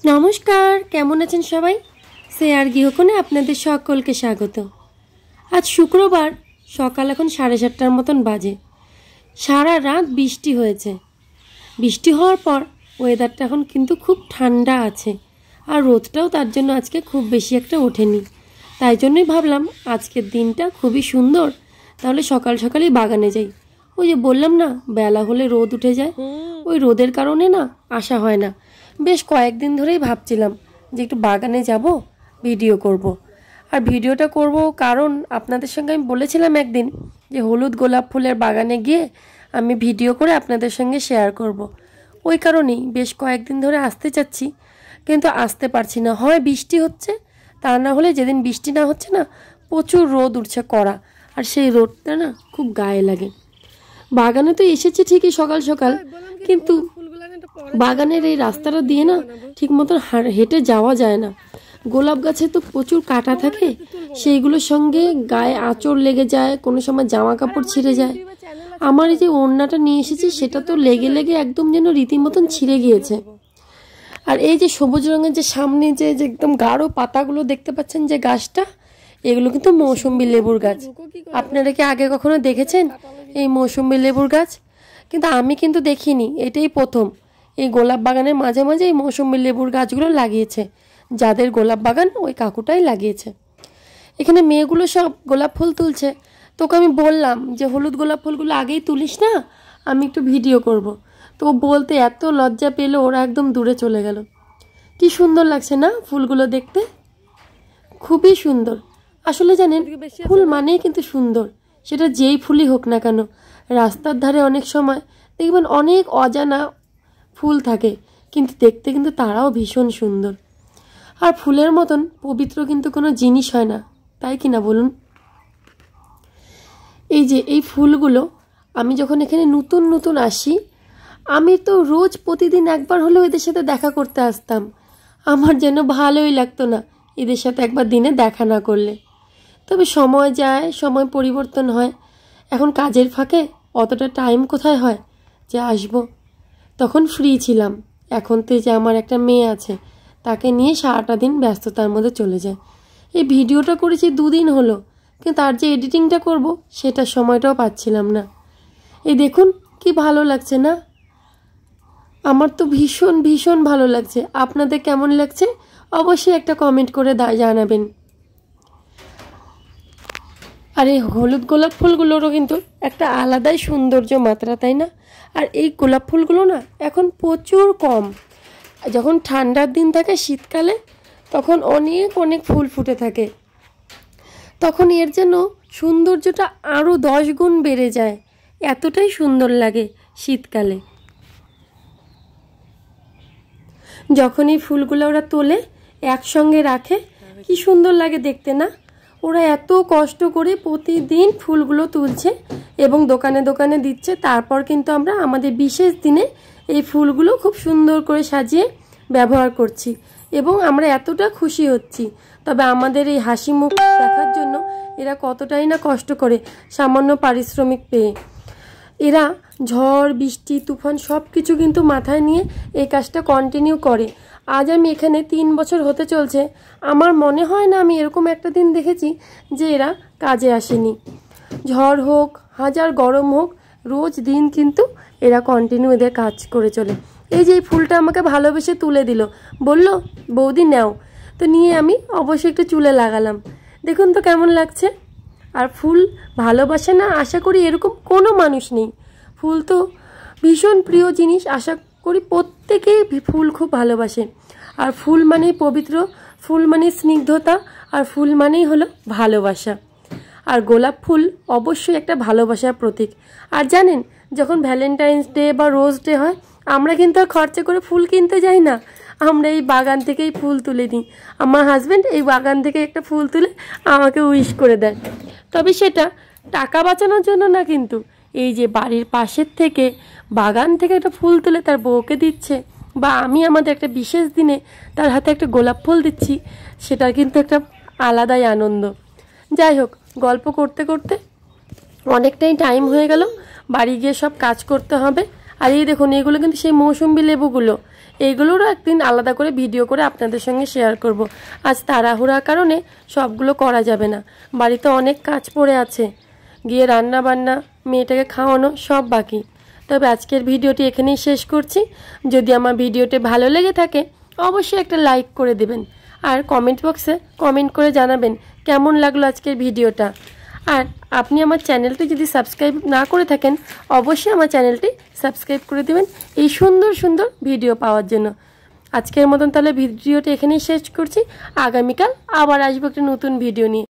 নমস্কার, কেমন আছেন সবাই? শেয়ার গৃহকোণে আপনাদের সকলকে স্বাগত। আজ শুক্রবার, সকাল এখন 7:30টার মতন বাজে। সারা রাত বৃষ্টি হয়েছে। বৃষ্টি হওয়ার পর ওয়েদারটা এখন কিন্তু খুব ঠান্ডা আছে, আর রোদটাও তার জন্য আজকে খুব বেশি একটা ওঠেনি। তাই জন্যই ভাবলাম আজকের দিনটা খুবই সুন্দর, তাহলে সকাল সকালই বাগানে যাই। ওই যে বললাম না, বেলা হলে রোদ উঠে যায়, ওই রোদের কারণে না আসা হয় না। বেশ কয়েকদিন ধরেই ভাবছিলাম যে একটু বাগানে যাব, ভিডিও করব। আর ভিডিওটা করব কারণ আপনাদের সঙ্গে আমি বলেছিলাম একদিন যে হলুদ গোলাপ ফুলের বাগানে গিয়ে আমি ভিডিও করে আপনাদের সঙ্গে শেয়ার করব। ওই কারণেই বেশ কয়েকদিন ধরে আসতে চাচ্ছি, কিন্তু আসতে পারছি না। হয় বৃষ্টি হচ্ছে, তা না হলে যেদিন বৃষ্টি না হচ্ছে না, প্রচুর রোদ উঠছে কড়া, আর সেই রোদটা না খুব গায়ে লাগে। বাগানে তো এসেছি ঠিকই সকাল সকাল, কিন্তু বাগানের এই রাস্তাটা দিয়ে না ঠিক মতো হেঁটে যাওয়া যায় না। গোলাপ গাছে তো প্রচুর কাঁটা থাকে, সেইগুলোর সঙ্গে গায়ে আঁচড় লেগে যায়, কোনো সময় জামা কাপড় ছিঁড়ে যায়। আমার এই যে ওড়নাটা নিয়ে এসেছি, সেটা তো লেগে লেগে একদম যেন রীতিমতন ছিঁড়ে গিয়েছে। আর এই যে সবুজ রঙের যে সামনে যে একদম গাঢ় পাতাগুলো দেখতে পাচ্ছেন, যে গাছটা, এগুলো কিন্তু মৌসুম্বি লেবুর গাছ। আপনারা কি আগে কখনো দেখেছেন এই মৌসুম্বি লেবুর গাছ? কিন্তু আমি কিন্তু দেখিনি, এটাই প্রথম। এই গোলাপ বাগানের মাঝে মাঝে এই মৌসুম্বি লেবুর গাছগুলো লাগিয়েছে, যাদের গোলাপ বাগান ওই কাকুটাই লাগিয়েছে। এখানে মেয়েগুলো সব গোলাপ ফুল তুলছে। তোকে আমি বললাম যে হলুদ গোলাপ ফুলগুলো আগেই তুলিস না, আমি একটু ভিডিও করব। তো বলতে এত লজ্জা পেল, ওরা একদম দূরে চলে গেল। কি সুন্দর লাগছে না ফুলগুলো দেখতে, খুবই সুন্দর। আসলে জানেন, ফুল মানেই কিন্তু সুন্দর, সেটা যেই ফুলই হোক না কেন। রাস্তার ধারে অনেক সময় দেখবেন অনেক অজানা ফুল থাকে, কিন্তু দেখতে কিন্তু তারাও ভীষণ সুন্দর। আর ফুলের মতন পবিত্র কিন্তু কোনো জিনিস হয় না, তাই কি না বলুন? এই যে এই ফুলগুলো, আমি যখন এখানে নতুন নতুন আসি, আমি তো রোজ প্রতিদিন একবার হলেও এদের সাথে দেখা করতে আসতাম। আমার যেন ভালোই লাগতো না এদের সাথে একবার দিনে দেখা না করলে। তবে সময় যায়, সময় পরিবর্তন হয়। এখন কাজের ফাঁকে অতটা টাইম কোথায় হয় যে আসবো। তখন ফ্রি ছিলাম। এখন তো যে আমার একটা মেয়ে আছে, তাকে নিয়ে সারাটা দিন ব্যস্ততার মধ্যে চলে যায়। এই ভিডিওটা করেছি 2 দিন হলো, কিন্তু তার যে এডিটিংটা করব, সেটার সময়টাও পাচ্ছিলাম না। এই দেখুন কি ভালো লাগছে না? আমার তো ভীষণ ভীষণ ভালো লাগছে। আপনাদের কেমন লাগছে অবশ্যই একটা কমেন্ট করে জানাবেন। আর এই হলুদ গোলাপ ফুলগুলোরও কিন্তু একটা আলাদাই সৌন্দর্য মাত্রা, তাই না? আর এই গোলাপ ফুলগুলো না এখন প্রচুর কম। যখন ঠান্ডার দিন থাকে শীতকালে, তখন অনেক অনেক ফুল ফুটে থাকে, তখন এর যেন সৌন্দর্যটা আরও 10 গুণ বেড়ে যায়। এতটাই সুন্দর লাগে শীতকালে। যখন এই ফুলগুলো ওরা তোলে একসঙ্গে রাখে, কি সুন্দর লাগে দেখতে না? ওরা এত কষ্ট করে প্রতিদিন ফুলগুলো তুলছে এবং দোকানে দোকানে দিচ্ছে। তারপর কিন্তু আমরা আমাদের বিশেষ দিনে এই ফুলগুলো খুব সুন্দর করে সাজিয়ে ব্যবহার করছি এবং আমরা এতটা খুশি হচ্ছি। তবে আমাদের এই হাসি মুখ দেখার জন্য এরা কতটাই না কষ্ট করে সামান্য পারিশ্রমিক পেয়ে। এরা ঝড় বৃষ্টি তুফান সব কিছু কিন্তু মাথায় নিয়ে এই কাজটা কন্টিনিউ করে। আজ আমি এখানে 3 বছর হতে চলছে, আমার মনে হয় না আমি এরকম একটা দিন দেখেছি যে এরা কাজে আসেনি। ঝড় হোক, হাজার গরম হোক, রোজ দিন কিন্তু এরা কন্টিনিউ এদের কাজ করে চলে। এই যে এই ফুলটা আমাকে ভালোবেসে তুলে দিল, বলল বৌদি নাও, তো নিয়ে আমি অবশ্যই একটু চুলে লাগালাম। দেখুন তো কেমন লাগছে। আর ফুল ভালোবাসে না আশা করি এরকম কোনো মানুষ নেই। ফুল তো ভীষণ প্রিয় জিনিস, আশা করি প্রত্যেকেই ফুল খুব ভালোবাসে। আর ফুল মানেই পবিত্র, ফুল মানেই স্নিগ্ধতা, আর ফুল মানেই হলো ভালোবাসা। আর গোলাপ ফুল অবশ্যই একটা ভালোবাসার প্রতীক। আর জানেন, যখন ভ্যালেন্টাইন্স ডে বা রোজ ডে হয়, আমরা কিন্তু আর খরচা করে ফুল কিনতে যাই না, আমরা এই বাগান থেকেই ফুল তুলে নিই। আমার হাজব্যান্ড এই বাগান থেকে একটা ফুল তুলে আমাকে উইশ করে দেয়। তবে সেটা টাকা বাঁচানোর জন্য না, কিন্তু এই যে বাড়ির পাশের থেকে বাগান থেকে একটা ফুল তুলে তার বউকে দিচ্ছে, বা আমি আমাদের একটা বিশেষ দিনে তার হাতে একটা গোলাপ ফুল দিচ্ছি, সেটা কিন্তু একটা আলাদাই আনন্দ। যাই হোক, গল্প করতে করতে অনেকটাই টাইম হয়ে গেল, বাড়ি গিয়ে সব কাজ করতে হবে। আর এই দেখুন, এগুলো কিন্তু সেই মৌসুম্বি লেবুগুলো, এইগুলোরও একদিন আলাদা করে ভিডিও করে আপনাদের সঙ্গে শেয়ার করব। আজ তাড়াহুড়ার কারণে সবগুলো করা যাবে না, বাড়িতে অনেক কাজ পড়ে আছে, গিয়ে রান্না বান্না, মেয়েটাকে খাওয়ানো সব বাকি। তবে আজকের ভিডিওটি এখানেই শেষ করছি। যদি আমার ভিডিওটি ভালো লেগে থাকে অবশ্যই একটা লাইক করে দেবেন, আর কমেন্ট বক্সে কমেন্ট করে জানাবেন কেমন লাগলো আজকের ভিডিওটা। আর আপনি আমার চ্যানেলটি যদি সাবস্ক্রাইব না করে থাকেন অবশ্যই আমার চ্যানেলটি সাবস্ক্রাইব করে দেবেন এই সুন্দর সুন্দর ভিডিও পাওয়ার জন্য। আজকের মতন তাহলে ভিডিওটি এখানেই শেষ করছি। আগামীকাল আবার আসবো একটা নতুন ভিডিও নিয়ে।